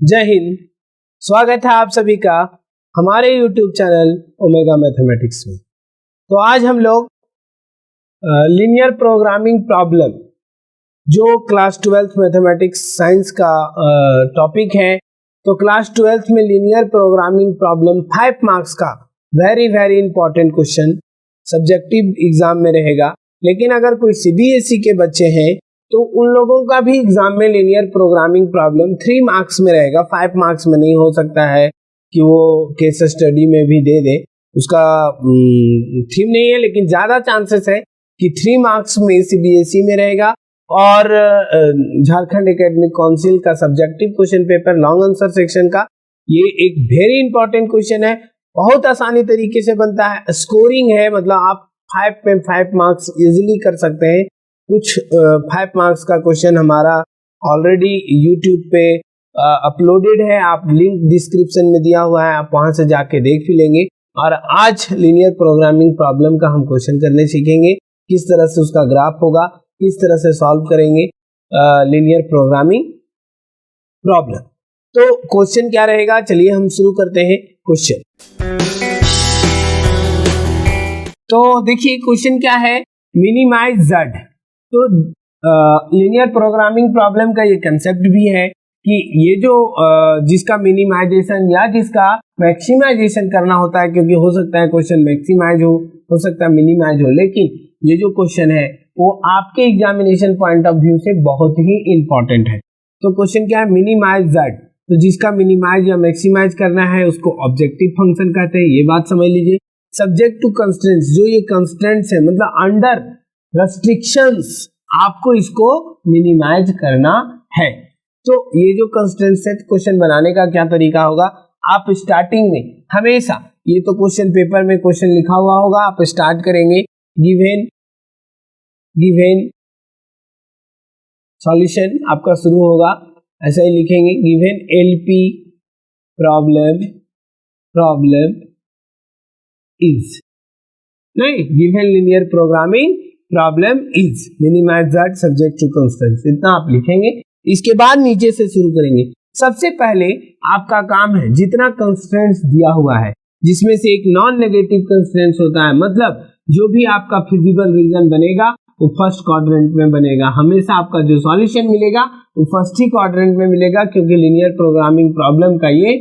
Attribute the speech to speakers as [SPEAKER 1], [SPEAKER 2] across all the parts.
[SPEAKER 1] जय हिंद। स्वागत है आप सभी का हमारे YouTube चैनल ओमेगा मैथमेटिक्स में। तो आज हम लोग लीनियर प्रोग्रामिंग प्रॉब्लम जो क्लास 12th मैथमेटिक्स साइंस का टॉपिक है, तो क्लास 12th में लीनियर प्रोग्रामिंग प्रॉब्लम 5 मार्क्स का very important question subjective exam में रहेगा। लेकिन अगर कोई CBSE के बच्चे हैं तो उन लोगों का भी एग्जाम में लीनियर प्रोग्रामिंग प्रॉब्लम 3 मार्क्स में रहेगा, 5 मार्क्स में नहीं। हो सकता है कि वो केस स्टडी में भी दे दे, उसका थीम नहीं है, लेकिन ज्यादा चांसेस है कि 3 मार्क्स में CBSE में रहेगा। और झारखंड एकेडमिक काउंसिल का subjective question paper long answer section का ये एक वेरी इंपॉर्टेंट क्वेश्चन है, बहुत आसानी तरीके से बनता है, स्कोरिंग है, मतलब आप 5 में 5 मार्क्स इजिली कर सकते हैं। कुछ 5 मार्क्स का क्वेश्चन हमारा ऑलरेडी YouTube पे अपलोडेड है, आप लिंक डिस्क्रिप्शन में दिया हुआ है, आप वहां से जाके देख भी लेंगे। और आज लीनियर प्रोग्रामिंग प्रॉब्लम का हम क्वेश्चन करने सीखेंगे, किस तरह से उसका ग्राफ होगा, किस तरह से सॉल्व करेंगे लीनियर प्रोग्रामिंग प्रॉब्लम। तो क्वेश्चन क्या रहेगा, चलिए हम शुरू करते हैं क्वेश्चन। तो देखिए क्वेश्चन क्या है, मिनिमाइज Z। तो लीनियर प्रोग्रामिंग प्रॉब्लम का ये कंसेप्ट भी है कि ये जो जिसका मिनिमाइजेशन या जिसका मैक्सिमाइजेशन करना होता है, क्योंकि हो सकता है क्वेश्चन मैक्सिमाइज हो सकता है मिनिमाइज हो, लेकिन ये जो क्वेश्चन है वो आपके एग्जामिनेशन पॉइंट ऑफ व्यू से बहुत ही इंपॉर्टेंट है। तो क्वेश्चन क्या है, मिनिमाइज Z। तो जिसका मिनिमाइज या मैक्सिमाइज करना है उसको ऑब्जेक्टिव फंक्शन कहते हैं, ये बात समझ लीजिए। सब्जेक्ट टू कंस्ट्रेंट्स, जो ये कंस्ट्रेंट्स है मतलब अंडर रेस्ट्रिक्शंस, आपको इसको मिनिमाइज करना है। तो ये जो कंस्ट्रेंट्स है, क्वेश्चन बनाने का क्या तरीका होगा, आप स्टार्टिंग में हमेशा, ये तो क्वेश्चन पेपर में क्वेश्चन लिखा हुआ होगा, आप स्टार्ट करेंगे गिवन सॉल्यूशन, आपका शुरू होगा ऐसा ही लिखेंगे, गिवन LP प्रॉब्लम इज, नहीं, given linear programming problem is minimize Z subject to constraints, इतना आप लिखेंगे। इसके बाद नीचे से शुरू करेंगे। सबसे पहले आपका काम है, जितना कंस्ट्रेंट्स दिया हुआ है जिसमें से एक नॉन नेगेटिव कंस्ट्रेंट्स होता है, मतलब जो भी आपका फिजिबल रीजन बनेगा वो फर्स्ट क्वाड्रेंट में बनेगा। हमेशा आपका जो सॉल्यूशन मिलेगा वो फर्स्ट ही क्वाड्रेंट में मिलेगा, क्योंकि लीनियर प्रोग्रामिंग प्रॉब्लम का ये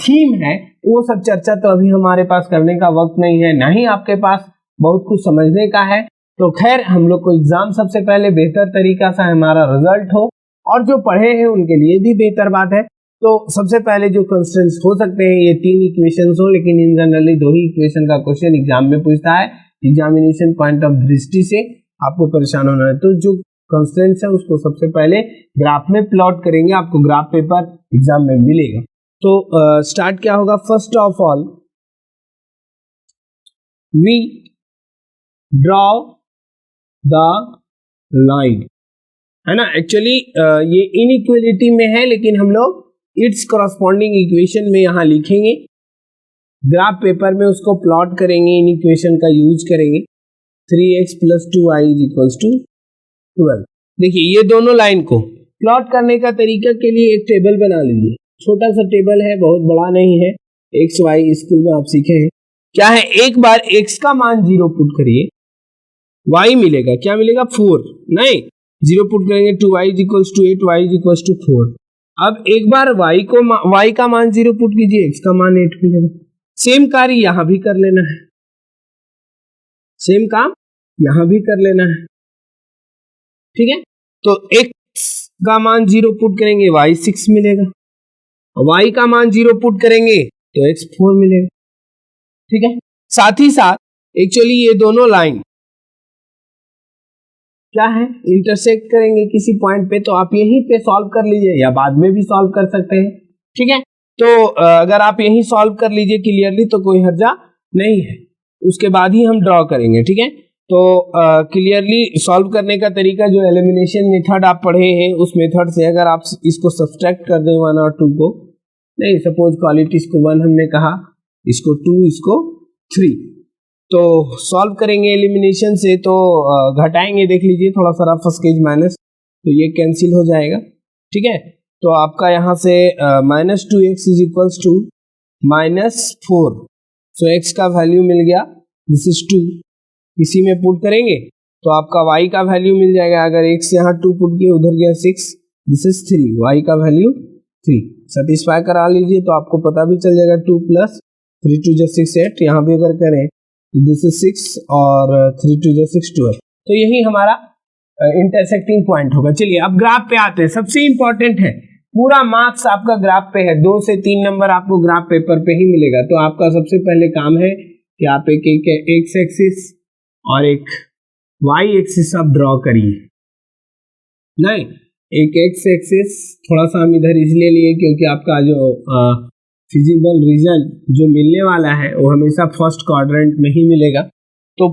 [SPEAKER 1] थीम है। वो सब चर्चा तो अभी हमारे पास करने का वक्त नहीं है, ना ही आपके पास बहुत कुछ समझने का है। तो खैर, हम लोग को एग्जाम सबसे पहले बेहतर तरीका से हमारा रिजल्ट हो, और जो पढ़े हैं उनके लिए भी बेहतर बात है। तो सबसे पहले जो कंस्ट्रेंट्स हो सकते हैं, ये 3 इक्वेशंस हो, लेकिन इन जनरली 2 ही इक्वेशन का क्वेश्चन एग्जाम में पूछता है। एग्जामिनेशन पॉइंट ऑफ दृष्टि से आपको परेशान होना है, तो जो कंस्ट्रेंट्स है उसको सबसे पहले ग्राफ में प्लॉट करेंगे, आपको ग्राफ पेपर एग्जाम में मिलेगा। तो स्टार्ट क्या होगा, first of all we draw the line, है ना। एक्चुअली ये इनइक्वालिटी में है, लेकिन हम लोग इट्स कॉरस्पॉन्डिंग इक्वेशन में यहाँ लिखेंगे, ग्राफ पेपर में उसको प्लॉट करेंगे, इन इक्वेशन का यूज करेंगे। 3x + 2y = 12। देखिए ये दोनों लाइन को प्लॉट करने का तरीका के लिए एक टेबल बना लीजिए, छोटा सा टेबल है, बहुत बड़ा नहीं है। x y स्कूल में आप सीखे हैं क्या है, एक बार x का मान 0 पुट करिए, y मिलेगा, क्या मिलेगा, 4, नहीं 0 पुट करेंगे, 2y = 8, y = 4। अब एक बार y का मान 0 पुट कीजिए, x का मान 8 मिलेगा। सेम कार्य यहां भी कर लेना है, सेम काम यहां भी कर लेना है, ठीक है। तो x का मान 0 पुट करेंगे, y 6 मिलेगा, y का मान 0 पुट करेंगे तो x 4 मिलेगा, ठीक है। साथ ही साथ एक्चुअली ये दोनों लाइन क्या है, इंटरसेक्ट करेंगे किसी पॉइंट पे, तो आप यहीं पे सॉल्व कर लीजिए या बाद में भी सॉल्व कर सकते हैं, ठीक है। तो अगर आप यहीं सॉल्व कर लीजिए क्लियरली तो कोई हर्जा नहीं है, उसके बाद ही हम ड्रॉ करेंगे, ठीक है। तो क्लियरली सॉल्व करने का तरीका, जो एलिमिनेशन मेथड आप पढ़े हैं उस मेथड से अगर आप इसको सब्सट्रैक्ट कर दें 1 और 2 को, नहीं सपोज क्वालिटी इसको 1 हमने कहा, इसको 2, इसको 3, तो सॉल्व करेंगे एलिमिनेशन से, तो घटाएंगे, देख लीजिए थोड़ा सा रफ स्केच माइनस, तो ये कैंसिल हो जाएगा, ठीक है। तो आपका यहाँ से -2x is equals to -4, so x का वैल्यू मिल गया, दिस इज 2, इसी में पुट करेंगे तो आपका y का वैल्यू मिल जाएगा, अगर x यहाँ 2 पुट किए उधर गया 6, दिस इज 3, y का वैल्यू 3, सेटिस्फाई करा लीजिए तो आपको पता भी चल जाएगा 2 + 3 2 = 6 8, यहाँ भी अगर करें दिस इज 6 और 3 2 = 6 12, तो यही हमारा इंटरसेक्टिंग पॉइंट होगा। चलिए अब ग्राफ पे आते हैं, सबसे इंपॉर्टेंट है, पूरा मार्क्स आपका ग्राफ पे है, 2 से 3 नंबर आपको ग्राफ पेपर पे ही मिलेगा। तो आपका सबसे पहले काम है कि आप एक एक्स एक्सिस और एक वाई एक्सिस आप ड्रॉ करिए। नहीं, एक एक्स एक्सिस थोड़ा सा हम इधर इसलिए लिए क्योंकि आपका जो फिजिबल रीजन जो मिलने वाला है वो हमेशा फर्स्ट क्वाड्रेंट में ही मिलेगा। तो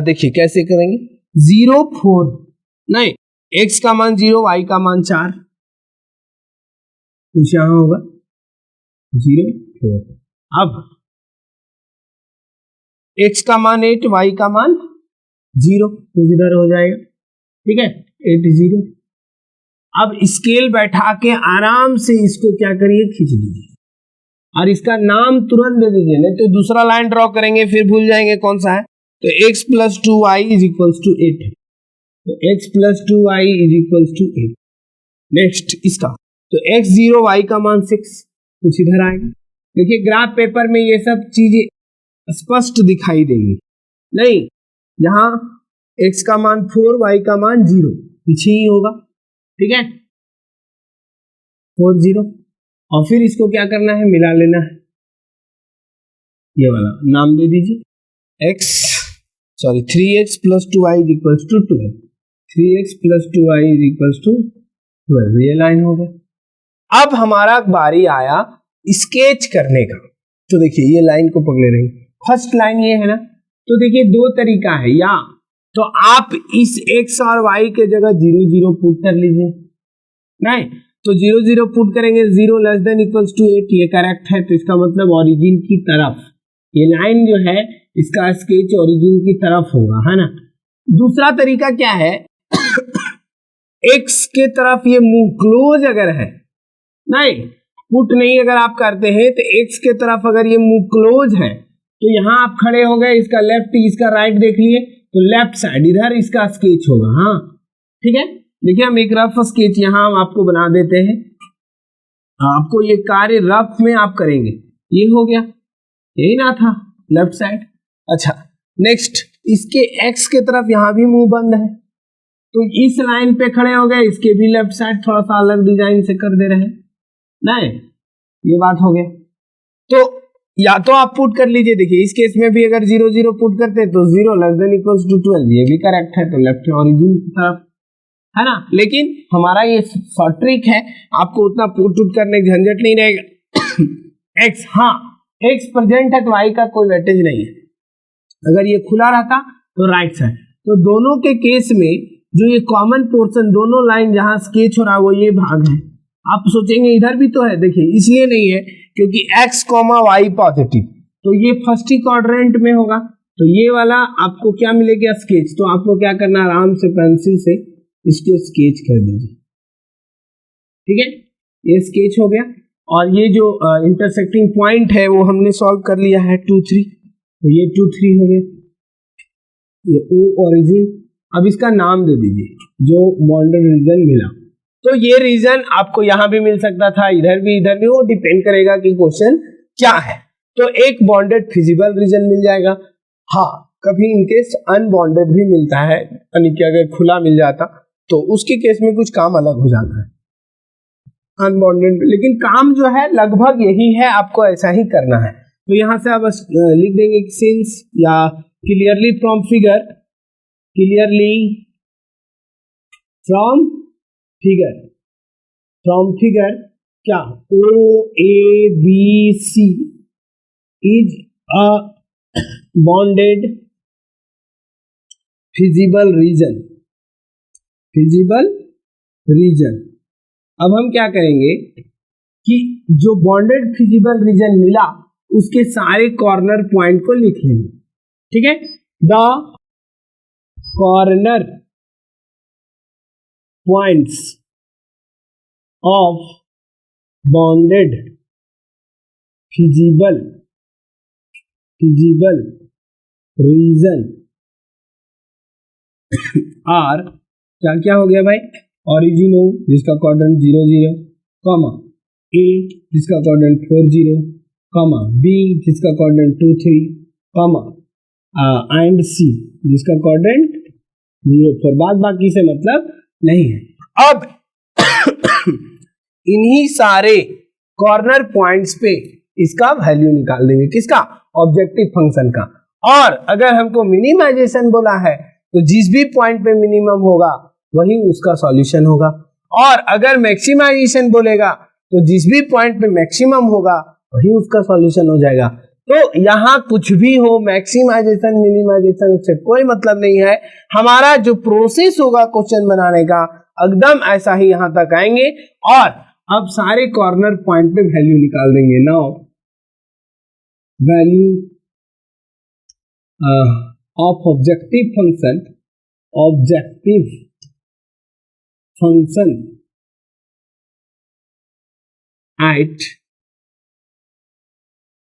[SPEAKER 1] देखिए कैसे करेंगे, 0 4, नहीं x का मान 0, y का मान 4, कुछ यहां होगा 0 4, अब x का मान 8, y का मान 0, कुछ इधर हो जाएगा, ठीक है 8 0। अब स्केल बैठा के आराम से इसको क्या करिए, खींच दीजिए और इसका नाम तुरंत दे दीजिए, नहीं तो दूसरा लाइन ड्रॉ करेंगे फिर भूल जाएंगे कौन सा है। तो x + 2y = 8, तो x + 2y = 8। नेक्स्ट इसका, तो x 0, y का मान 6, कुछ इधर आएगा। देखिए ग्राफ पेपर में ये सब चीजें स्पष्ट दिखाई देंगी, नहीं यहाँ x का मान 4, y का मान 0, पीछे ही होगा, ठीक है 4 0, और फिर इसको क्या करना है, मिला लेना है, ये वाला नाम दे दीजिए 3x + 2y = 12, 3x + 2y = 12, ये लाइन हो गया। अब हमारा बारी आया स्केच करने का, तो देखिए ये लाइन को पकड़े रहेंगे, फर्स्ट लाइन ये है ना, तो देखिए दो तरीका है, या तो आप इस x और y के जगह 0 0 पुट कर लीजिए, नहीं तो 0 0 पुट करेंगे, 0 ≤ 8, ये करेक्ट है, तो इसका मतलब ओरिजिन की तरफ, ये लाइन जो है इसका स्केच ओरिजिन की तरफ होगा, है ना। दूसरा तरीका क्या है, x के तरफ ये मुंह क्लोज अगर है, नहीं पुट नहीं अगर आप करते हैं तो x के तरफ अगर ये मुंह क्लोज है तो यहां आप खड़े हो गए, इसका लेफ्ट इसका राइट देख लिए, तो लेफ्ट साइड इधर इसका स्केच होगा, हाँ ठीक है। देखिए हम एक रफ स्केच यहां आपको बना देते हैं, आपको ये कार्य रफ में आप करेंगे, ये हो गया, यही ना था लेफ्ट साइड। अच्छा नेक्स्ट, इसके x के तरफ यहां भी मुंह बंद है, तो इस लाइन पे खड़े हो गए, इसके भी लेफ्ट साइड थोड़ा सा अलग डिजाइन से कर दे रहे हैं, नहीं ये बात हो गया। तो या तो आप पुट कर लीजिए, देखिए इस केस में भी अगर 0 0 पुट करते तो 0 ≤ 12, ये भी करेक्ट है, तो लेफ्ट ओरिजिन की तरफ है ना। लेकिन हमारा ये शॉर्ट ट्रिक है, आपको उतना पुट करने की झंझट नहीं रहेगा। x, हाँ x प्रेजेंट है तो y का कोई वेटेज नहीं है, अगर ये खुला रहता तो राइट साइड, तो दोनों के केस में जो ये कॉमन पोर्शन, दोनों लाइन जहां स्केच हो रहा है वो ये भाग है। आप सोचेंगे इधर भी तो है, देखिए इसलिए नहीं है क्योंकि x, y पॉजिटिव, तो ये फर्स्ट ही क्वाड्रेंट में होगा, तो ये वाला आपको क्या मिलेगा, स्केच। तो आपको क्या करना, आराम से पेंसिल से इसको स्केच कर दीजिए, ठीक है ये स्केच हो गया। और ये जो इंटरसेक्टिंग पॉइंट है वो हमने सॉल्व कर लिया है 2 3, तो ये 2 3 हो गए, ये O ओरिजिन। अब इसका नाम दे दीजिए जो बॉन्डेड रीजन मिला, तो ये रीजन आपको यहां भी मिल सकता था, इधर भी वो डिपेंड करेगा कि क्वेश्चन क्या है। तो एक बॉन्डेड फिजिबल रीजन मिल जाएगा, हाँ कभी इनकेस अनबॉन्डेड भी मिलता है, यानी कि अगर खुला मिल जाता तो उसके केस में कुछ काम अलग हो जाता है अनबॉन्डेड, लेकिन काम जो है लगभग यही है, आपको ऐसा ही करना है। तो यहां से आप लिख देंगे सिंस या clearly from figure, clearly from figure क्या, OABC is a bonded feasible region. अब हम क्या करेंगे कि जो बॉन्डेड फिजिबल रीजन मिला उसके सारे कॉर्नर पॉइंट को लिख लेंगे, ठीक है। The corner points of bounded feasible region are क्या क्या हो गया भाई, ओरिजिन ओ जिसका कोऑर्डिनेट 0 0, कॉमा ए जिसका कोऑर्डिनेट 4 0, कॉमा बी जिसका कोऑर्डिनेट 2 3, कॉमा एंड सी जिसका कोऑर्डिनेट 0 4। बाद बाकी से मतलब नहीं है। अब इन्हीं सारे कॉर्नर पॉइंट्स पे इसका वैल्यू निकाल देंगे, किसका, ऑब्जेक्टिव फंक्शन का। और अगर हमको मिनिमाइजेशन बोला है तो जिस भी पॉइंट पे मिनिमम होगा वही उसका सॉल्यूशन होगा, और अगर मैक्सिमाइजेशन बोलेगा तो जिस भी पॉइंट पे मैक्सिमम होगा वही उसका सॉल्यूशन हो जाएगा। तो यहाँ कुछ भी हो, मैक्सिमाइजेशन मिनिमाइजेशन से कोई मतलब नहीं है। हमारा जो प्रोसेस होगा क्वेश्चन बनाने का एकदम ऐसा ही यहाँ तक आएंगे, और अब सारे कॉर्नर पॉइंट पे वैल्यू निकाल देंगे। Now value of objective function at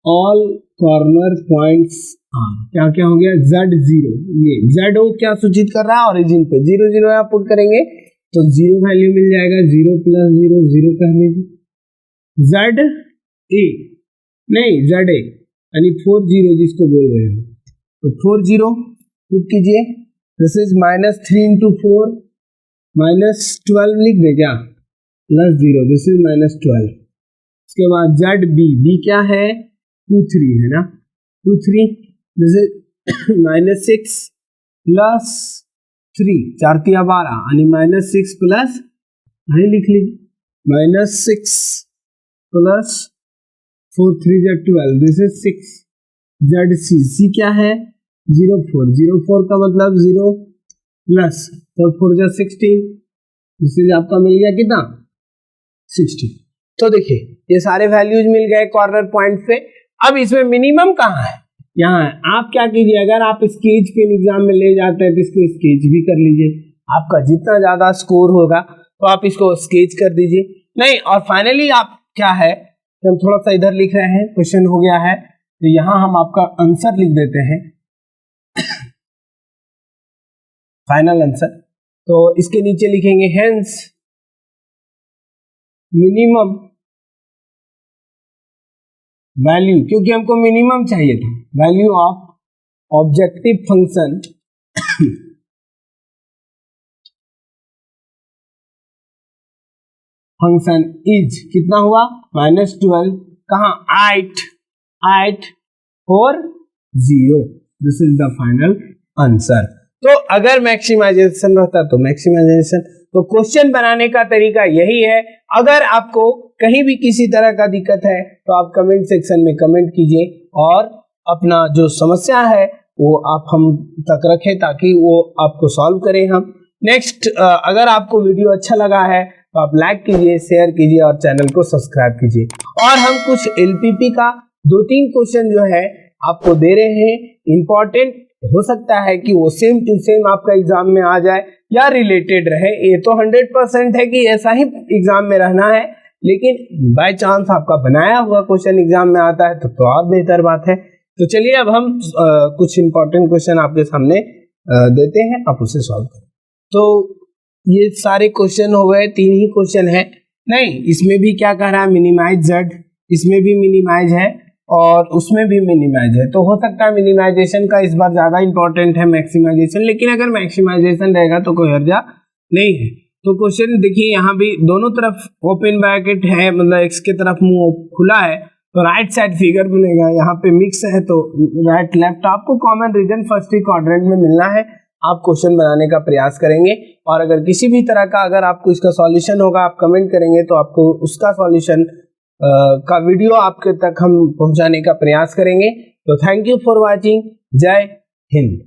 [SPEAKER 1] all corner points are, क्या क्या हो गया, Z0, ये ZO क्या सूचित कर रहा है, ओरिजिन पे 0 0 यहाँ पुट करेंगे तो 0 वैल्यू मिल जाएगा, 0 + 0 0 कह लीजिए। ZA नहीं ZA यानी 4 0 जिसको बोल रहे हैं, तो 4 0 पुट कीजिए, दिस इज -3 × 4 -12 लिख दे क्या, +0, दिस इज -12। इसके बाद ZB क्या है, 2 3 है ना, 2 3, दिस इज -6 + 3, 4 3 12 यानी -6 प्लस, नहीं लिख लीजिए, -6 + 4 3 12, दिस इज 6। ZC क्या है, 0 4, 0 4 का मतलब 0 प्लस 4 4 16, दिस इज आपका मिल गया कितना, 60। तो देखिए ये सारे वैल्यूज मिल गए कॉर्नर पॉइंट पे। अब इसमें मिनिमम कहाँ है, यहाँ है। आप क्या कीजिए, अगर आप स्केच पेन एग्जाम में ले जाते हैं तो इसको स्केच भी कर लीजिए, आपका जितना ज्यादा स्कोर होगा तो आप इसको स्केच कर दीजिए। नहीं, और फाइनली आप क्या है, हम थोड़ा सा इधर लिख रहे हैं, क्वेश्चन हो गया है तो यहाँ हम आपका आंसर लिख देते हैं, फाइनल आंसर। तो इसके नीचे लिखेंगे हेंस मिनिमम वैल्यू, क्योंकि हमको मिनिमम चाहिए था, value of objective function is कितना हुआ, -12, कहाँ 8 4 0, this is the final answer. तो अगर मैक्सिमाइजेशन रहता तो मैक्सिमाइजेशन। तो क्वेश्चन बनाने का तरीका यही है। अगर आपको कहीं भी किसी तरह का दिक्कत है तो आप कमेंट सेक्शन में कमेंट कीजिए और अपना जो समस्या है वो आप हम तक रखें ताकि वो आपको सॉल्व करें हम। नेक्स्ट, अगर आपको वीडियो अच्छा लगा है तो आप लाइक कीजिए, शेयर कीजिए और चैनल को सब्सक्राइब कीजिए। और हम कुछ LPP का 2-3 क्वेश्चन जो है आपको दे रहे हैं, इंपॉर्टेंट हो सकता है कि वो सेम टू सेम आपका एग्जाम में आ जाए या रिलेटेड रहे। ये तो 100% है कि ऐसा ही एग्जाम में रहना है, लेकिन बाय चांस आपका बनाया हुआ क्वेश्चन एग्जाम में आता है तो और बेहतर बात है। तो चलिए अब हम कुछ इंपॉर्टेंट क्वेश्चन आपके सामने देते हैं, आप उसे सॉल्व करें। तो ये सारे क्वेश्चन हो गए, 3 ही क्वेश्चन है। नहीं, इसमें भी क्या कह रहा है, मिनिमाइज Z, इसमें भी मिनिमाइज है और उसमें भी मिनिमाइज है। तो हो सकता है मिनिमाइजेशन का इस बार ज्यादा इंपॉर्टेंट है मैक्सिमाइजेशन, लेकिन अगर मैक्सिमाइजेशन रहेगा तो कोई हर्जा नहीं है। तो क्वेश्चन देखिए, यहाँ भी दोनों तरफ ओपन ब्रैकेट है, मतलब x की तरफ मुंह खुला है तो राइट साइड फिगर बनेगा। यहाँ पे मिक्स है तो राइट लेफ्ट, आपको कॉमन रीजन फर्स्ट क्वाड्रेंट में मिलना है। आप क्वेश्चन बनाने का प्रयास करेंगे और अगर किसी भी तरह का अगर आपको इसका सॉल्यूशन होगा आप कमेंट करेंगे तो आपको उसका सॉल्यूशन का वीडियो आपके तक हम पहुंचाने का प्रयास करेंगे। तो थैंक यू फॉर वाचिंग। जय हिंद।